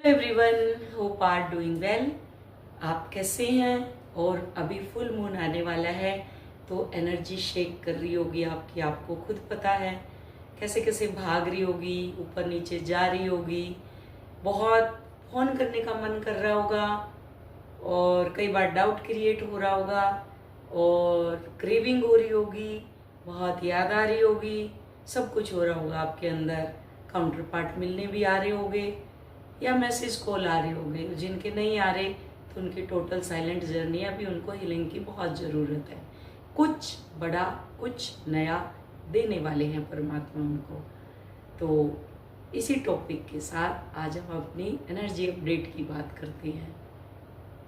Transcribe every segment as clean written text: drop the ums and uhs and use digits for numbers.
Everyone, hope are doing well. आप कैसे हैं? और अभी फुल मून आने वाला है तो एनर्जी शेक कर रही होगी आपकी, आपको खुद पता है। कैसे कैसे भाग रही होगी, ऊपर नीचे जा रही होगी, बहुत फोन करने का मन कर रहा होगा और कई बार डाउट क्रिएट हो रहा होगा और क्रेविंग हो रही होगी, बहुत याद आ रही होगी, सब कुछ हो रहा होगा आपके अंदर। काउंटर पार्ट मिलने भी आ रहे होंगे या मैसेज कॉल आ रहे होंगे। जिनके नहीं आ रहे तो उनकी टोटल साइलेंट जर्नी है, अभी उनको हीलिंग की बहुत ज़रूरत है। कुछ बड़ा कुछ नया देने वाले हैं परमात्मा उनको। तो इसी टॉपिक के साथ आज हम अपनी एनर्जी अपडेट की बात करते हैं।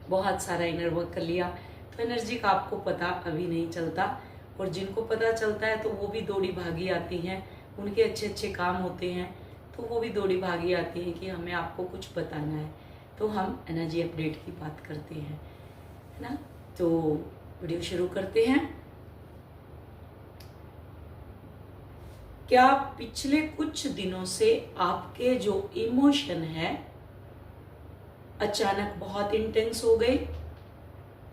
बहुत सारा इनर वर्क कर लिया तो एनर्जी का आपको पता अभी नहीं चलता, और जिनको पता चलता है तो वो भी दौड़ी भागी आती हैं, उनके अच्छे अच्छे काम होते हैं तो वो भी दौड़ी भागी आती हैं कि हमें आपको कुछ बताना है। तो हम एनर्जी अपडेट की बात करते हैं, है ना। तो वीडियो शुरू करते हैं। क्या पिछले कुछ दिनों से आपके जो इमोशन है अचानक बहुत इंटेंस हो गए,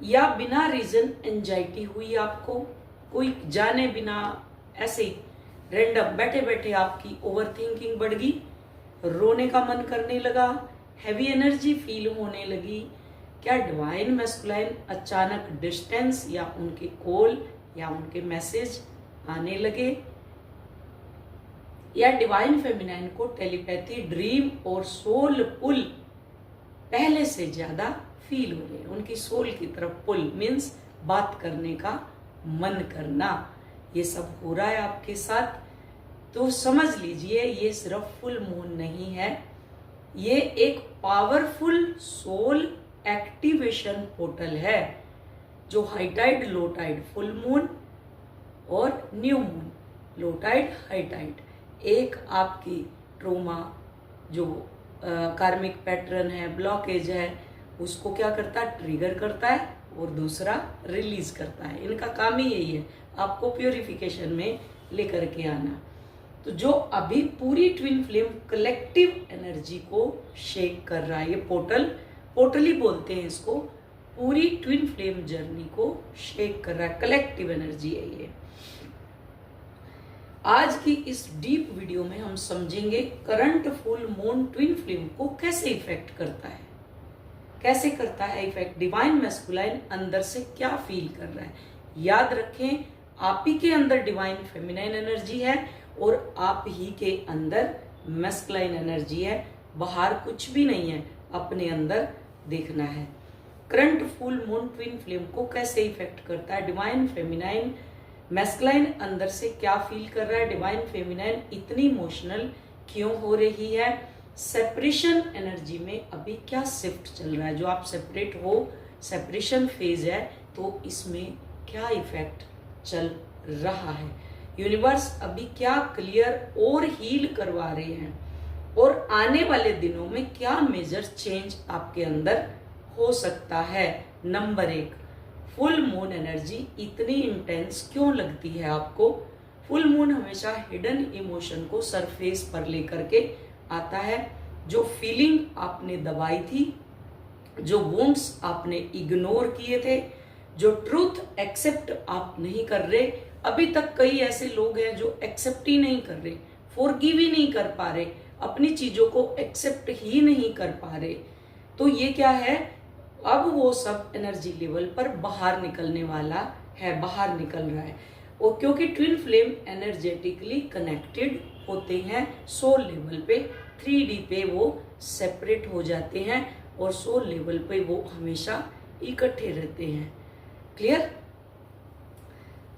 या बिना रीजन एंजाइटी हुई आपको, कोई जाने बिना ऐसे ही रैंडम बैठे बैठे आपकी ओवर थिंकिंग बढ़ गई, रोने का मन करने लगा, हैवी एनर्जी फील होने लगी? क्या डिवाइन मैस्कुलाइन अचानक डिस्टेंस या उनके कॉल या उनके मैसेज आने लगे, या डिवाइन फेमिनाइन को टेलीपैथी, ड्रीम और सोल पुल पहले से ज्यादा फील हो रहे हैं? उनकी सोल की तरफ पुल मीन्स बात करने का मन करना, ये सब हो रहा है आपके साथ। तो समझ लीजिए ये सिर्फ फुल मून नहीं है, ये एक पावरफुल सोल एक्टिवेशन पोर्टल है जो high tide, low tide, full moon और new moon, low tide, high tide, एक आपकी ट्रोमा जो कार्मिक पैटर्न है, ब्लॉकेज है, उसको क्या करता है, ट्रिगर करता है, और दूसरा रिलीज करता है। इनका काम ही यही है, आपको प्योरिफिकेशन में लेकर के आना। तो जो अभी पूरी ट्विन फ्लेम कलेक्टिव एनर्जी को शेक कर रहा है, ये पोर्टल ही बोलते हैं इसको, पूरी ट्विन फ्लेम जर्नी को शेक कर रहा है, कलेक्टिव एनर्जी है ये। आज की इस डीप वीडियो में हम समझेंगे current full moon twin flame को कैसे इफेक्ट करता है, कैसे करता है इफेक्ट, डिवाइन मैस्कुलाइन अंदर से क्या फील कर रहा है। याद रखें, आप ही के अंदर डिवाइन फेमिनाइन एनर्जी है और आप ही के अंदर मैस्कुलाइन एनर्जी है, बाहर कुछ भी नहीं है, अपने अंदर देखना है। Current full moon twin flame को कैसे इफेक्ट करता है, डिवाइन फेमिनाइन मैस्कुलाइन अंदर से क्या फील कर रहा है, डिवाइन फेमिनाइन इतनी इमोशनल क्यों हो रही है, सेपरेशन एनर्जी में अभी क्या शिफ्ट चल रहा है, जो आप सेपरेट हो, सेपरेशन फेज है, तो इसमें क्या इफेक्ट चल रहा है, यूनिवर्स अभी क्या क्लियर और हील करवा रहे हैं, और आने वाले दिनों में क्या मेजर चेंज आपके अंदर हो सकता है। नंबर 1, फुल मून एनर्जी इतनी इंटेंस क्यों लगती है आपको? फुल मून हमेशा हिडन इमोशन को सरफेस पर लेकर के आता है। जो फीलिंग आपने दबाई थी, जो वुंड्स आपने इग्नोर किए थे, जो ट्रूथ एक्सेप्ट आप नहीं कर रहे, अभी तक कई ऐसे लोग हैं जो एक्सेप्ट ही नहीं कर रहे, फॉरगिव ही नहीं कर पा रहे, अपनी चीजों को एक्सेप्ट ही नहीं कर पा रहे। तो ये क्या है, अब वो सब एनर्जी लेवल पर बाहर निकलने वाला है, बाहर निकल रहा है। और क्योंकि ट्विन फ्लेम एनर्जेटिकली कनेक्टेड होते हैं सोल लेवल पे, 3D पे वो सेपरेट हो जाते हैं और सोल लेवल पे वो हमेशा इकट्ठे रहते हैं। क्लियर?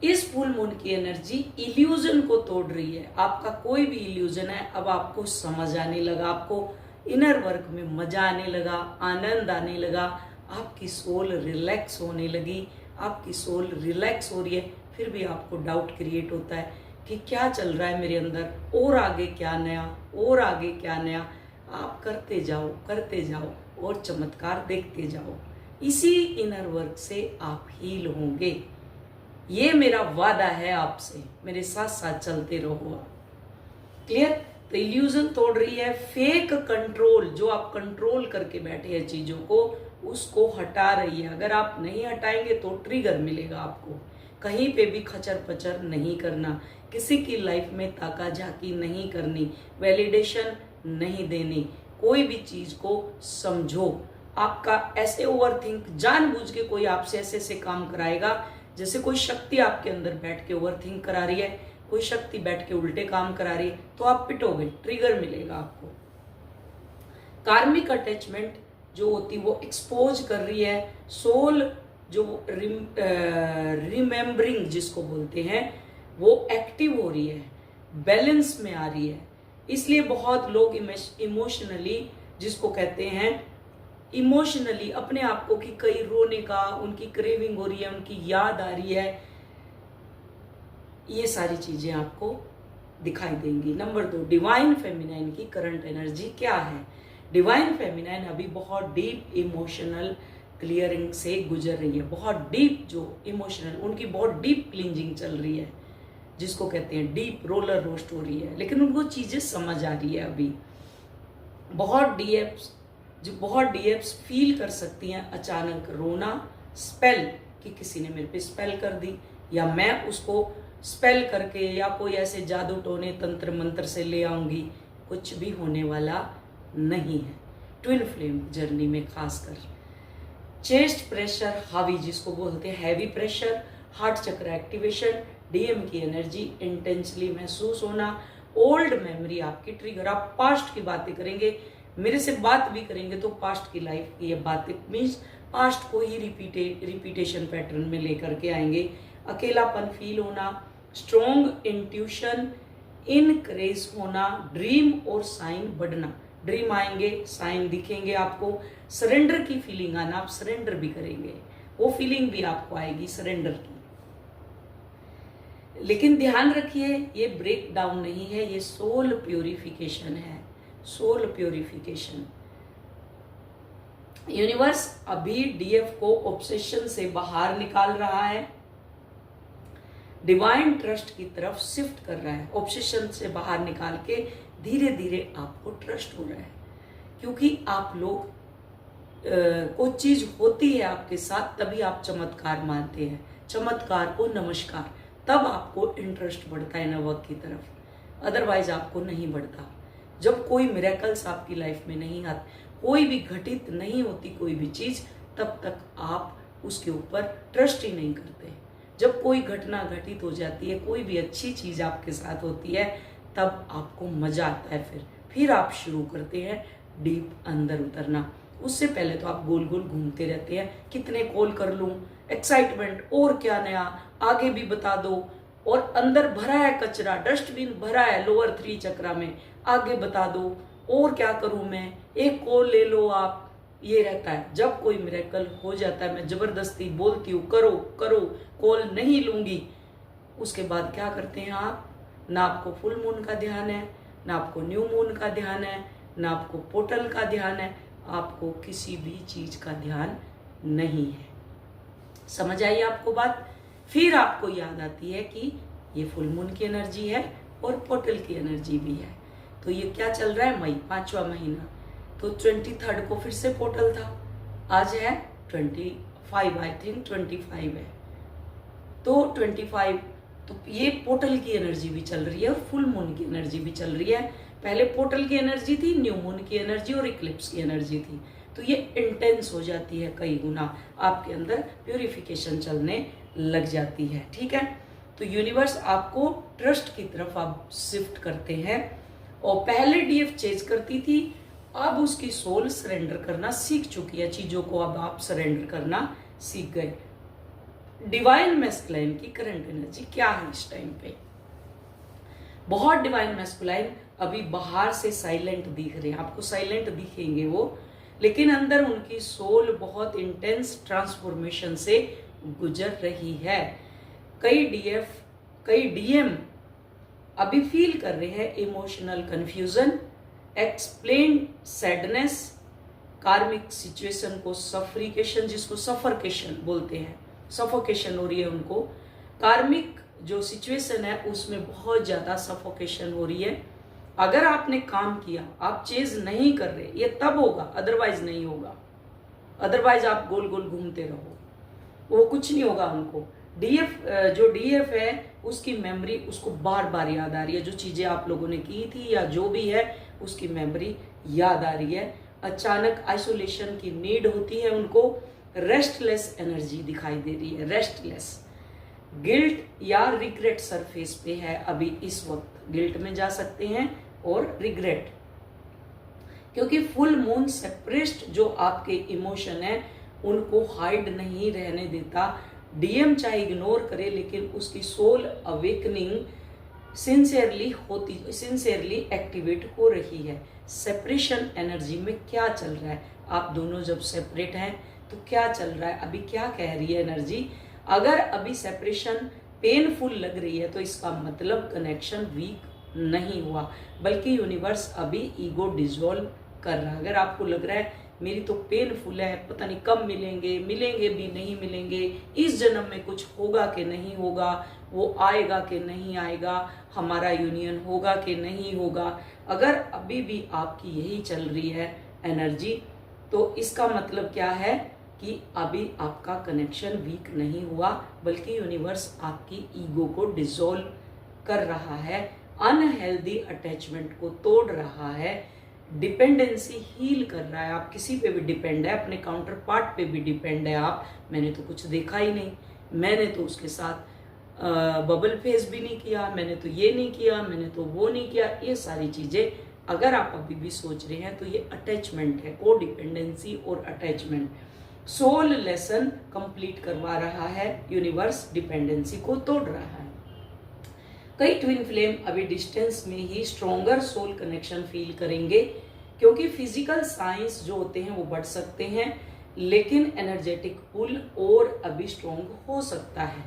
इस फुल मून की एनर्जी इल्यूजन को तोड़ रही है। आपका कोई भी इल्यूजन है अब आपको समझ आने लगा, आपको इनर वर्क में मजा आने लगा, आनंद आने लगा, आपकी सोल रिलैक्स होने लगी, आपकी सोल रिलैक्स हो रही है। फिर भी आपको डाउट क्रिएट होता है कि क्या चल रहा है मेरे अंदर, और आगे क्या नया, और आगे क्या नया। आप करते जाओ और चमत्कार देखते जाओ। इसी इनर वर्क से आप हील होंगे, ये मेरा वादा है आपसे। मेरे साथ साथ चलते रहो आप। क्लियर? तो इल्यूजन तोड़ रही है। फेक कंट्रोल, जो आप कंट्रोल करके बैठे हैं चीजों को, उसको हटा रही है। अगर आप नहीं हटाएंगे तो ट्रिगर मिलेगा आपको। कहीं पे भी खचर पचर नहीं करना, किसी की लाइफ में ताका झाकी नहीं करनी, वैलिडेशन नहीं देनी, कोई भी चीज को समझो। आपका ऐसे ओवरथिंक, जानबूझ के कोई आपसे ऐसे ऐसे काम कराएगा जैसे कोई शक्ति आपके अंदर बैठ के ओवरथिंक करा रही है, कोई शक्ति बैठ के उल्टे काम करा रही है, तो आप पिटोगे, ट्रिगर मिलेगा आपको। कार्मिक अटैचमेंट जो होती है वो एक्सपोज कर रही है। सोल जो रिमेम्बरिंग जिसको बोलते हैं वो एक्टिव हो रही है, बैलेंस में आ रही है। इसलिए बहुत लोग इमोशनली, जिसको कहते हैं इमोशनली, अपने आप को कि कहीं रोने का, उनकी क्रेविंग हो रही है, उनकी याद आ रही है, ये सारी चीजें आपको दिखाई देंगी। नंबर 2, डिवाइन फेमिनाइन की करंट एनर्जी क्या है। डिवाइन फेमिनाइन अभी बहुत डीप इमोशनल क्लियरिंग से गुजर रही है। बहुत डीप जो इमोशनल, उनकी बहुत डीप क्लींजिंग चल रही है, जिसको कहते हैं डीप रोलर रोस्ट हो रही है, लेकिन उनको चीजें समझ आ रही है अभी। बहुत डीएप्स फील कर सकती हैं अचानक रोना, स्पेल कि किसी ने मेरे पे स्पेल कर दी, या मैं उसको स्पेल करके, या कोई ऐसे जादू टोने तंत्र मंत्र से ले आऊंगी, कुछ भी होने वाला नहीं है ट्विन फ्लेम जर्नी में। खासकर चेस्ट प्रेशर हावी, जिसको बोलते हैं हैवी प्रेशर, हार्ट चक्र एक्टिवेशन, डीएम की एनर्जी इंटेंसली महसूस होना, ओल्ड मेमोरी आपकी ट्रिगर। आप पास्ट की बातें करेंगे, मेरे से बात भी करेंगे तो पास्ट की लाइफ की ये बातें, मीन्स पास्ट को ही रिपीटेशन पैटर्न में लेकर के आएंगे। अकेलापन फील होना, स्ट्रॉन्ग इंट्यूशन इनक्रेज होना, ड्रीम और साइन बढ़ना। ड्रीम आएंगे, साइन दिखेंगे आपको, सरेंडर की फीलिंग आना, आप सरेंडर भी करेंगे, वो फीलिंग भी आपको आएगी सरेंडर की। लेकिन ध्यान रखिए, ये ब्रेक डाउन नहीं है, ये सोल प्योरिफिकेशन है, सोल प्योरिफिकेशन। यूनिवर्स अभी डीएफ को ऑब्सेशन से बाहर निकाल रहा है, डिवाइन ट्रस्ट की तरफ शिफ्ट कर रहा है। ऑब्सेशन से बाहर निकाल के धीरे धीरे आपको ट्रस्ट हो रहा है, क्योंकि आप लोग कोई चीज होती है आपके साथ तभी आप चमत्कार मानते हैं, चमत्कार को नमस्कार, तब आपको इंटरेस्ट बढ़ता है नवक की तरफ, अदरवाइज आपको नहीं बढ़ता। जब कोई मिरेकल्स आपकी लाइफ में नहीं आते, कोई भी घटित नहीं होती कोई भी चीज, तब तक आप उसके ऊपर ट्रस्ट ही नहीं करते। जब कोई घटना घटित हो जाती है, कोई भी अच्छी चीज आपके साथ होती है, तब आपको मजा आता है, फिर आप शुरू करते हैं डीप अंदर उतरना। उससे पहले तो आप गोल गोल घूमते रहते हैं, कितने कॉल कर लूं, एक्साइटमेंट, और क्या नया, आगे भी बता दो, और अंदर भरा है कचरा, डस्टबिन भरा है लोअर 3 चक्रा में, आगे बता दो, और क्या करूं मैं, एक कॉल ले लो आप, ये रहता है। जब कोई मिरेकल हो जाता है, मैं जबरदस्ती बोलती हूँ करो करो, कॉल नहीं लूंगी, उसके बाद क्या करते हैं आप, ना आपको फुल मून का ध्यान है, ना आपको न्यू मून का ध्यान है, ना आपको पोर्टल का ध्यान है, आपको किसी भी चीज का ध्यान नहीं है। समझ आई आपको बात। फिर आपको याद आती है कि ये फुल मून की एनर्जी है और पोर्टल की एनर्जी भी है। तो ये क्या चल रहा है, मई 5वां महीना, तो 23 को फिर से पोर्टल था, आज है 25, आई थिंक 25 है, तो 25, तो ये पोर्टल की एनर्जी भी चल रही है और फुल मून की एनर्जी भी चल रही है। पहले पोर्टल की एनर्जी थी, न्यू मून की एनर्जी और इक्लिप्स की एनर्जी थी, तो ये इंटेंस हो जाती है, कई गुना आपके अंदर प्यूरिफिकेशन चलने लग जाती है। ठीक है, तो यूनिवर्स आपको ट्रस्ट की तरफ आप शिफ्ट करते हैं, और पहले डीएफ चेज करती थी, अब उसकी सोल सरेंडर करना सीख चुकी है, चीजों को अब आप सरेंडर करना सीख गए। डिवाइन मैस्कुलाइन की करंट एनर्जी क्या है इस टाइम पे। बहुत डिवाइन मैस्कुलाइन अभी बाहर से साइलेंट दिख रहे हैं, आपको साइलेंट दिखेंगे वो, लेकिन अंदर उनकी सोल बहुत इंटेंस ट्रांसफॉर्मेशन से गुजर रही है। कई डीएम अभी फील कर रहे हैं इमोशनल कंफ्यूजन, एक्सप्लेन सैडनेस, कार्मिक सिचुएशन को सफरिकेशन, जिसको सफरकेशन बोलते हैं, सफोकेशन हो रही है उनको, कार्मिक जो सिचुएशन है उसमें बहुत ज्यादा सफोकेशन हो रही है, अगर आपने काम किया, आप चेज नहीं कर रहे, ये तब होगा, अदरवाइज नहीं होगा। अदरवाइज आप गोल गोल घूमते रहो, वो कुछ नहीं होगा हमको। जो डीएफ है उसकी मेमोरी उसको बार बार याद आ रही है, जो चीजें आप लोगों ने की थी या जो भी है उसकी मेमोरी याद आ रही है। अचानक आइसोलेशन की नीड होती है उनको, रेस्टलेस एनर्जी दिखाई दे रही है, रेस्टलेस। गिल्ट या रिग्रेट सरफेस पे है अभी इस वक्त, गिल्ट में जा सकते हैं और रिग्रेट, क्योंकि फुल मून सेपरेस्ट जो आपके इमोशन है उनको हाइड नहीं रहने देता। डीएम चाहे इग्नोर करे लेकिन उसकी सोल अवेकनिंग सिंसियरली एक्टिवेट हो रही है। सेपरेशन एनर्जी में क्या चल रहा है, आप दोनों जब सेपरेट हैं तो क्या चल रहा है, अभी क्या कह रही है एनर्जी। अगर अभी सेपरेशन पेनफुल लग रही है तो इसका मतलब कनेक्शन वीक नहीं हुआ, बल्कि यूनिवर्स अभी ईगो डिसॉल्व कर रहा है। अगर आपको लग रहा है मेरी तो पेनफुल है, पता नहीं कब मिलेंगे, मिलेंगे भी नहीं मिलेंगे, इस जन्म में कुछ होगा कि नहीं होगा, वो आएगा कि नहीं आएगा, हमारा यूनियन होगा कि नहीं होगा, अगर अभी भी आपकी यही चल रही है एनर्जी, तो इसका मतलब क्या है कि अभी आपका कनेक्शन वीक नहीं हुआ, बल्कि यूनिवर्स आपकी ईगो को डिसॉल्व कर रहा है, अनहेल्दी अटैचमेंट को तोड़ रहा है, डिपेंडेंसी हील कर रहा है। आप किसी पे भी डिपेंड है, अपने काउंटर पार्ट पे भी डिपेंड है आप, मैंने तो कुछ देखा ही नहीं, मैंने तो उसके साथ बबल फेस भी नहीं किया, मैंने तो ये नहीं किया, मैंने तो वो नहीं किया, ये सारी चीजें अगर आप अभी भी सोच रहे हैं तो ये अटैचमेंट है, को डिपेंडेंसी और अटैचमेंट। सोल लेसन कंप्लीट करवा रहा है यूनिवर्स, डिपेंडेंसी को तोड़ रहा है। कई ट्विन फ्लेम अभी डिस्टेंस में ही स्ट्रॉन्गर सोल कनेक्शन फील करेंगे, क्योंकि फिजिकल साइंस जो होते हैं वो बढ़ सकते हैं, लेकिन एनर्जेटिक पुल और अभी स्ट्रॉन्ग हो सकता है।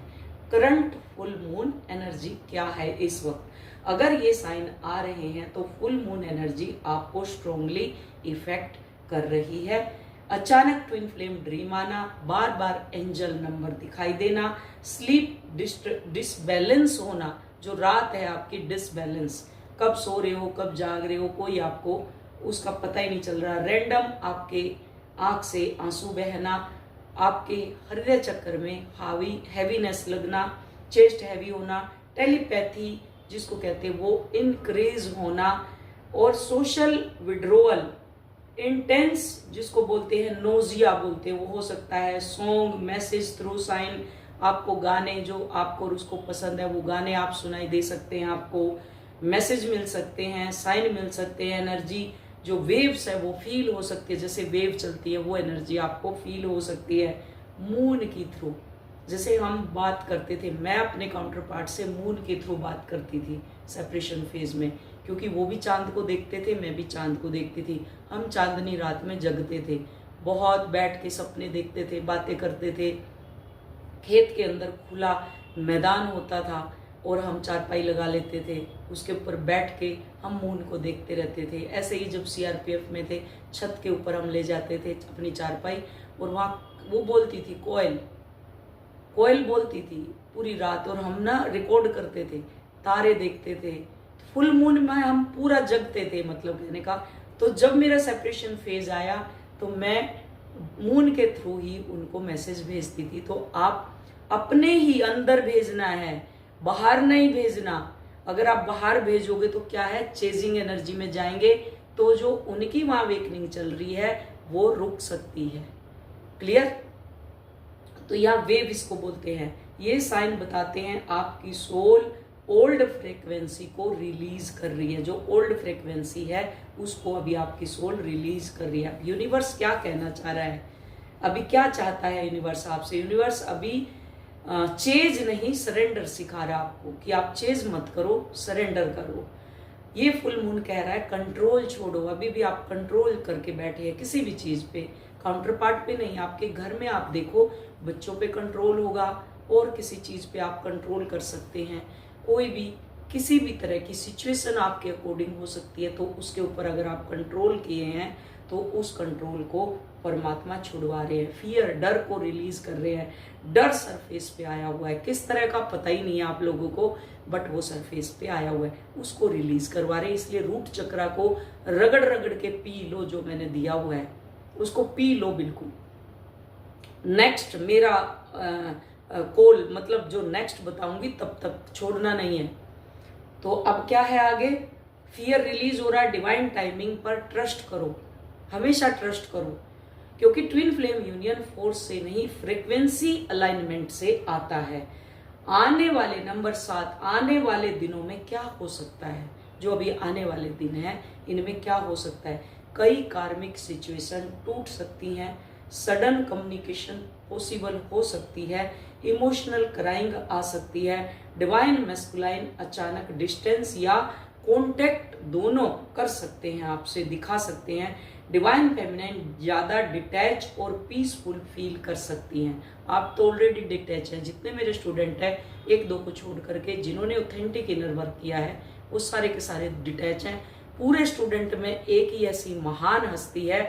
करंट फुल मून एनर्जी क्या है इस वक्त, अगर ये साइन आ रहे हैं तो फुल मून एनर्जी आपको स्ट्रॉन्गली इफेक्ट कर रही है। अचानक ट्विन फ्लेम ड्रीम आना, बार बार एंजल नंबर दिखाई देना, स्लीप डिसबैलेंस होना, जो रात है आपकी डिसबैलेंस, कब सो रहे हो कब जाग रहे हो कोई आपको उसका पता ही नहीं चल रहा, रैंडम आपके आंख से आंसू बहना, आपके हृदय चक्र में हैवीनेस लगना, चेस्ट हैवी होना, टेलीपैथी जिसको कहते हैं वो इनक्रीज होना, और सोशल विड्रोअल, इंटेंस जिसको बोलते हैं नोजिया बोलते हैं, वो हो सकता है। सॉन्ग मैसेज थ्रू साइन, आपको गाने जो आपको और उसको पसंद है वो गाने आप सुनाई दे सकते हैं, आपको मैसेज मिल सकते हैं, साइन मिल सकते हैं, एनर्जी जो वेव्स है वो फील हो सकती है, जैसे वेव चलती है वो एनर्जी आपको फील हो सकती है मून की थ्रू। जैसे हम बात करते थे, मैं अपने काउंटर पार्ट से मून के थ्रू बात करती थी सेपरेशन फेज में, क्योंकि वो भी चांद को देखते थे, मैं भी चांद को देखती थी, हम चांदनी रात में जगते थे, बहुत बैठ के सपने देखते थे, बातें करते थे, खेत के अंदर खुला मैदान होता था और हम चारपाई लगा लेते थे, उसके ऊपर बैठ के हम मून को देखते रहते थे। ऐसे ही जब सीआरपीएफ में थे, छत के ऊपर हम ले जाते थे अपनी चारपाई, और वहाँ वो बोलती थी कोयल बोलती थी पूरी रात, और हम ना रिकॉर्ड करते थे, तारे देखते थे, फुल मून में हम पूरा जगते थे, मतलब कहने का। तो जब मेरा सेपरेशन फेज आया तो मैं मून के थ्रू ही उनको मैसेज भेजती थी। तो आप अपने ही अंदर भेजना है, बाहर नहीं भेजना। अगर आप बाहर भेजोगे तो क्या है, चेजिंग एनर्जी में जाएंगे, तो जो उनकी वहां वेकनिंग चल रही है वो रुक सकती है। क्लियर? तो यहाँ वेव इसको बोलते हैं। ये साइन बताते हैं आपकी सोल ओल्ड फ्रीक्वेंसी को रिलीज कर रही है, जो ओल्ड फ्रीक्वेंसी है उसको अभी आपकी सोल रिलीज कर रही है। यूनिवर्स क्या कहना चाह रहा है, अभी क्या चाहता है यूनिवर्स आपसे? यूनिवर्स अभी चेज नहीं, सरेंडर सिखा रहा है आपको कि आप चेज मत करो, सरेंडर करो। ये फुल मून कह रहा है कंट्रोल छोड़ो। अभी भी आप कंट्रोल करके बैठे हैं किसी भी चीज पे, काउंटर पार्ट पे नहीं। आपके घर में आप देखो, बच्चों पे कंट्रोल होगा और किसी चीज पे आप कंट्रोल कर सकते हैं। कोई भी किसी भी तरह की सिचुएशन आपके अकॉर्डिंग हो सकती है, तो उसके ऊपर अगर आप कंट्रोल किए हैं तो उस कंट्रोल को परमात्मा छुड़वा रहे हैं। फियर, डर को रिलीज कर रहे हैं। डर सरफेस पे आया हुआ है, किस तरह का पता ही नहीं है आप लोगों को, बट वो सरफेस पे आया हुआ है, उसको रिलीज करवा रहे हैं। इसलिए रूट चक्रा को रगड़ रगड़ के पी लो, जो मैंने दिया हुआ है उसको पी लो बिल्कुल। नेक्स्ट मेरा कॉल, मतलब जो नेक्स्ट बताऊंगी तब तक छोड़ना नहीं है। तो अब क्या है आगे, फियर रिलीज हो रहा है। डिवाइन टाइमिंग पर ट्रस्ट करो, हमेशा ट्रस्ट करो, क्योंकि ट्विन फ्लेम यूनियन फोर्स से नहीं, फ्रीक्वेंसी अलाइनमेंट से आता है। आने वाले नंबर 7, आने वाले दिनों में क्या हो सकता है, जो अभी आने वाले दिन है इनमें क्या हो सकता है, कई कार्मिक सिचुएशन टूट सकती हैं, सडन कम्युनिकेशन पॉसिबल हो सकती है, इमोशनल क्राइंग आ सकती है, डिवाइन मैस्कुलाइन अचानक डिस्टेंस या कॉन्टेक्ट दोनों कर सकते हैं, आपसे दिखा सकते हैं। डिवाइन फेमिनाइन ज्यादा डिटैच और पीसफुल फील कर सकती हैं। आप तो ऑलरेडी डिटैच हैं, जितने मेरे स्टूडेंट हैं, एक दो को छोड़ करके जिन्होंने ऑथेंटिक इनर वर्क किया है वो सारे के सारे डिटैच हैं। पूरे स्टूडेंट में एक ही ऐसी महान हस्ती है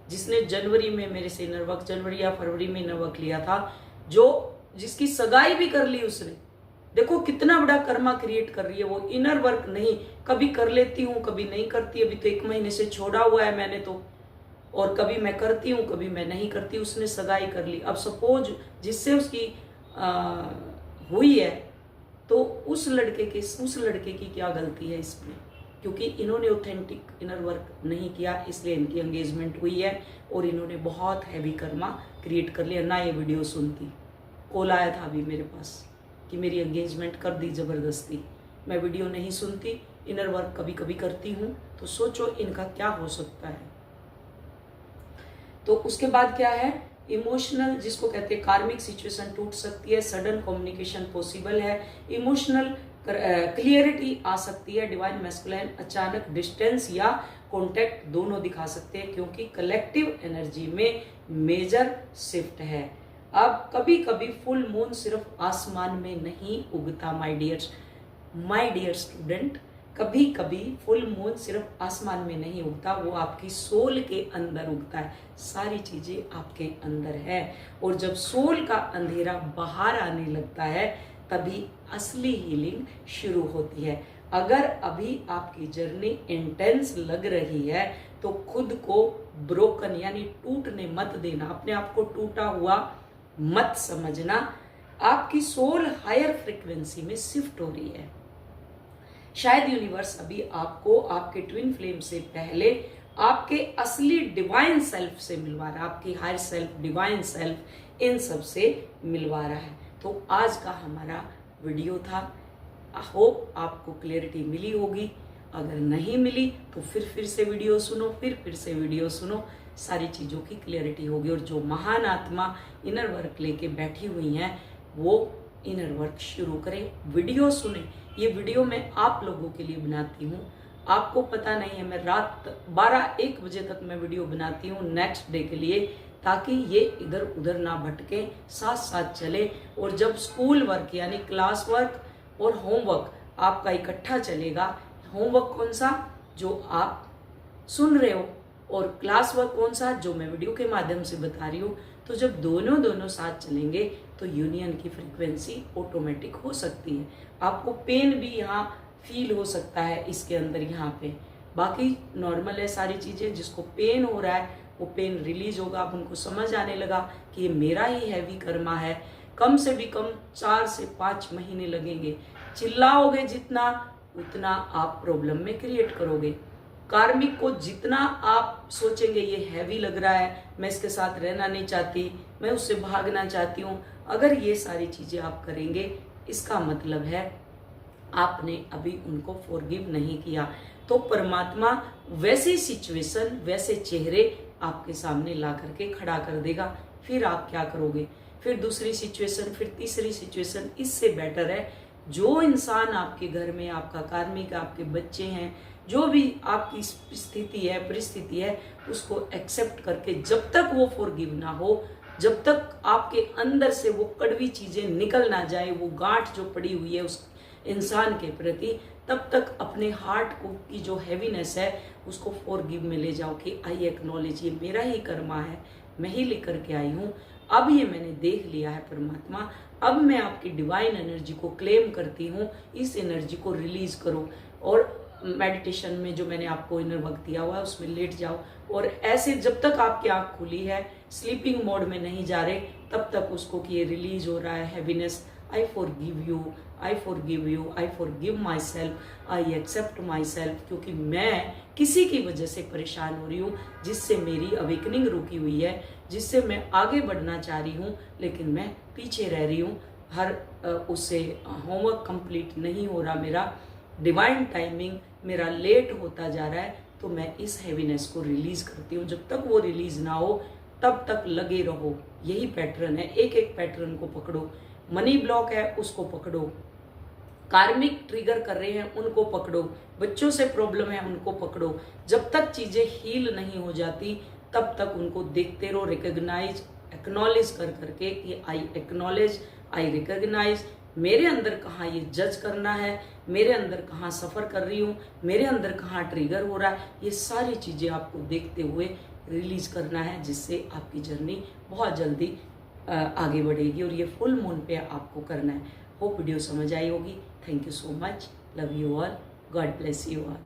जिसने जनवरी में मेरे से इनर वर्क, जनवरी या फरवरी में इनर वर्क लिया था, जिसकी सगाई भी कर ली उसने। देखो कितना बड़ा कर्मा क्रिएट कर रही है वो। इनर वर्क नहीं, कभी कर लेती हूँ कभी नहीं करती, अभी तो 1 महीने से छोड़ा हुआ है मैंने तो, और कभी मैं करती हूँ कभी मैं नहीं करती। उसने सगाई कर ली। अब सपोज जिससे उसकी हुई है, तो उस लड़के की क्या गलती है इसमें, क्योंकि इन्होंने ऑथेंटिक इनर वर्क नहीं किया, इसलिए इनकी एंगेजमेंट हुई है और इन्होंने बहुत हैवी कर्मा क्रिएट कर लिया। ना ये वीडियो सुनती, कॉल आया था अभी मेरे पास कि मेरी एंगेजमेंट कर दी जबरदस्ती। मैं वीडियो नहीं सुनती, इनर वर्क कभी कभी करती हूँ, तो सोचो इनका क्या हो सकता है। तो उसके बाद क्या है, इमोशनल, जिसको कहते हैं कार्मिक सिचुएशन टूट सकती है, सडन कम्युनिकेशन पॉसिबल है, इमोशनल क्लियरिटी आ सकती है, डिवाइन मैस्कुलाइन अचानक डिस्टेंस या कॉन्टेक्ट दोनों दिखा सकते हैं, क्योंकि कलेक्टिव एनर्जी में मेजर शिफ्ट है। अब कभी कभी फुल मून सिर्फ आसमान में नहीं उगता माय डियर स्टूडेंट, कभी कभी फुल मून सिर्फ आसमान में नहीं उगता, वो आपकी सोल के अंदर उगता है। सारी चीजें आपके अंदर है, और जब सोल का अंधेरा बाहर आने लगता है तभी असली हीलिंग शुरू होती है। अगर अभी आपकी जर्नी इंटेंस लग रही है तो खुद को ब्रोकन यानी टूटने मत देना, अपने आप को टूटा हुआ मत समझना। आपकी सोल हायर फ्रीक्वेंसी में शिफ्ट हो रही है। शायद यूनिवर्स अभी आपको आपके ट्विन फ्लेम से पहले आपके असली डिवाइन सेल्फ से मिलवा रहा है, आपकी हायर सेल्फ, डिवाइन सेल्फ, इन सब से मिलवा रहा है। तो आज का हमारा वीडियो था, आई होप आपको क्लैरिटी मिली होगी। अगर नहीं मिली तो फिर से वीडियो सुनो, फिर से वीडियो सुनो, सारी चीज़ों की क्लैरिटी होगी। और जो महान आत्मा इनर वर्क लेके बैठी हुई हैं वो इनर वर्क शुरू करें, वीडियो सुने। ये वीडियो मैं आप लोगों के लिए बनाती हूँ, आपको पता नहीं है, मैं रात 12-1 बजे तक मैं वीडियो बनाती हूँ नेक्स्ट डे के लिए, ताकि ये इधर उधर ना भटके, साथ साथ चले। और जब स्कूल वर्क यानी क्लास वर्क और होमवर्क आपका इकट्ठा चलेगा, होमवर्क कौन सा जो आप सुन रहे हो और क्लास वर्क कौन सा जो मैं वीडियो के माध्यम से बता रही हूँ, तो जब दोनों साथ चलेंगे तो यूनियन की फ्रीक्वेंसी ऑटोमेटिक हो सकती है। आपको पेन भी यहाँ फील हो सकता है इसके अंदर यहाँ पे, बाकी नॉर्मल है सारी चीज़ें। जिसको पेन हो रहा है वो पेन रिलीज होगा, आप उनको समझ आने लगा कि ये मेरा ही हैवी कर्मा है। कम से भी कम 4 से 5 महीने लगेंगे। चिल्लाओगे जितना उतना आप प्रॉब्लम में क्रिएट करोगे। कार्मिक को जितना आप सोचेंगे ये हैवी लग रहा है, मैं इसके साथ रहना नहीं चाहती, मैं उससे भागना चाहती हूँ, अगर ये सारी चीज़ें आप करेंगे इसका मतलब है आपने अभी उनको फॉरगिव नहीं किया। तो परमात्मा वैसी सिचुएशन, वैसे चेहरे आपके सामने ला करके खड़ा कर देगा। फिर आप क्या करोगे, फिर दूसरी सिचुएशन, फिर तीसरी सिचुएशन। इससे बेटर है जो इंसान आपके घर में, आपका कार्मिक, आपके बच्चे हैं, जो भी आपकी स्थिति है, परिस्थिति है, उसको एक्सेप्ट करके जब तक वो फॉरगिव ना हो, जब तक आपके अंदर से वो कड़वी चीजें निकल ना जाए, वो गांठ जो पड़ी हुई है उस इंसान के प्रति, तब तक अपने हार्ट को की जो हैवीनेस है उसको फॉरगिव में ले जाओ कि आई एक्नॉलेज, ये मेरा ही कर्मा है, मैं ही लेकर के आई हूँ, अब ये मैंने देख लिया है परमात्मा, अब मैं आपकी डिवाइन एनर्जी को क्लेम करती हूँ, इस एनर्जी को रिलीज करो। और मेडिटेशन में जो मैंने आपको इनर वर्क दिया हुआ है उसमें लेट जाओ, और ऐसे जब तक आपकी आँख खुली है, स्लीपिंग मोड में नहीं जा रहे, तब तक उसको कि ये रिलीज हो रहा है heaviness, I forgive you, I forgive you, I forgive myself, I accept myself, क्योंकि मैं किसी की वजह से परेशान हो रही हूँ, जिससे मेरी अवेकनिंग रुकी हुई है, जिससे मैं आगे बढ़ना चाह रही हूँ लेकिन मैं पीछे रह रही हूँ, हर उससे होमवर्क कंप्लीट नहीं हो रहा, मेरा डिवाइन टाइमिंग मेरा लेट होता जा रहा है, तो मैं इस हैवीनेस को रिलीज करती हूँ। जब तक वो रिलीज ना हो तब तक लगे रहो, यही पैटर्न है, एक एक पैटर्न को पकड़ो। मनी ब्लॉक है उसको पकड़ो, कार्मिक ट्रिगर कर रहे हैं उनको पकड़ो, बच्चों से प्रॉब्लम है उनको पकड़ो। जब तक चीजें हील नहीं हो जाती तब तक उनको देखते रहो, रिकॉग्नाइज एक्नॉलेज कर करके कि आई एक्नॉलेज, आई रिकॉग्नाइज, मेरे अंदर कहाँ ये जज करना है, मेरे अंदर कहाँ सफ़र कर रही हूँ, मेरे अंदर कहाँ ट्रिगर हो रहा है, ये सारी चीज़ें आपको देखते हुए रिलीज करना है, जिससे आपकी जर्नी बहुत जल्दी आगे बढ़ेगी। और ये फुल मून पे आपको करना है। होप वीडियो समझ आई होगी। Thank you so much, love you all, God bless you all.